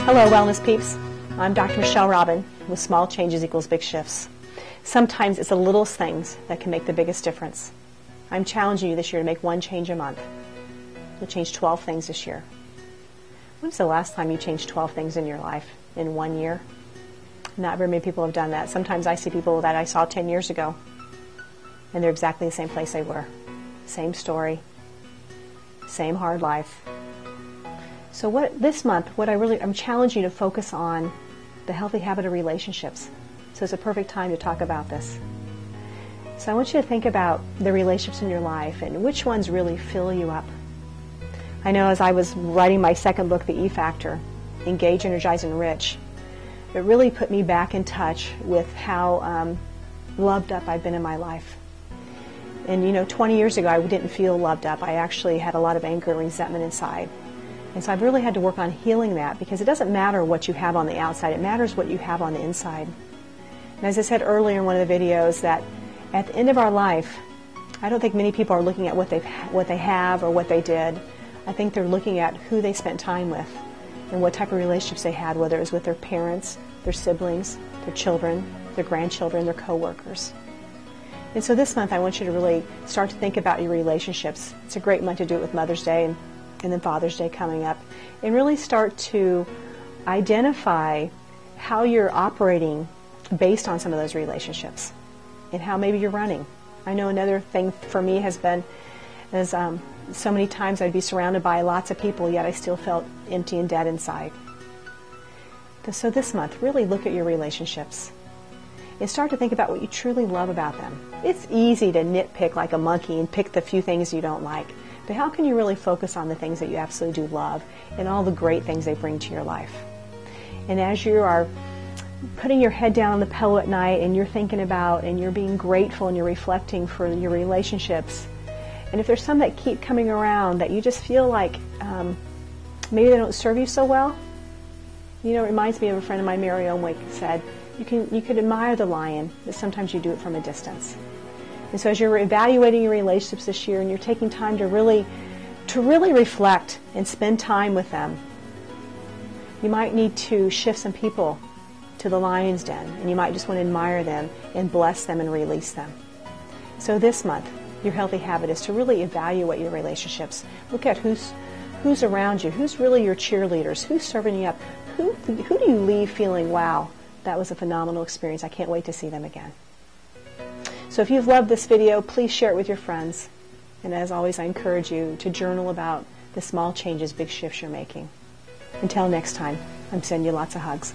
Hello, Wellness Peeps. I'm Dr. Michelle Robin with Small Changes Equals Big Shifts. Sometimes it's the littlest things that can make the biggest difference. I'm challenging you this year to make one change a month. You'll change 12 things this year. When's the last time you changed 12 things in your life in 1 year? Not very many people have done that. Sometimes I see people that I saw 10 years ago, and they're exactly the same place they were. Same story, same hard life. So this month, I'm challenging you to focus on the healthy habit of relationships. So it's a perfect time to talk about this. So I want you to think about the relationships in your life and which ones really fill you up. I know as I was writing my second book, The E Factor, Engage, Energize, Enrich, it really put me back in touch with how loved up I've been in my life. And 20 years ago I didn't feel loved up. I actually had a lot of anger and resentment inside. And so I've really had to work on healing that, because it doesn't matter what you have on the outside, it matters what you have on the inside. And as I said earlier in one of the videos, that at the end of our life, I don't think many people are looking at what they have or what they did. I think they're looking at who they spent time with and what type of relationships they had, whether it was with their parents, their siblings, their children, their grandchildren, their co-workers. And so this month I want you to really start to think about your relationships. It's a great month to do it with Mother's Day and then Father's Day coming up, and really start to identify how you're operating based on some of those relationships and how maybe you're running. I know another thing for me has been so many times I'd be surrounded by lots of people, yet I still felt empty and dead inside. So this month, really look at your relationships and start to think about what you truly love about them. It's easy to nitpick like a monkey and pick the few things you don't like, but how can you really focus on the things that you absolutely do love and all the great things they bring to your life? And as you are putting your head down on the pillow at night and you're thinking about and you're being grateful and you're reflecting for your relationships, and if there's some that keep coming around that you just feel like maybe they don't serve you so well, it reminds me of a friend of mine, Mary Omwick, said, you could admire the lion, but sometimes you do it from a distance. And so as you're evaluating your relationships this year and you're taking time to really reflect and spend time with them, you might need to shift some people to the lion's den, and you might just want to admire them and bless them and release them. So this month, your healthy habit is to really evaluate your relationships. Look at who's around you, who's really your cheerleaders, who's serving you up, who do you leave feeling, wow, that was a phenomenal experience, I can't wait to see them again. So if you've loved this video, please share it with your friends. And as always, I encourage you to journal about the small changes, big shifts you're making. Until next time, I'm sending you lots of hugs.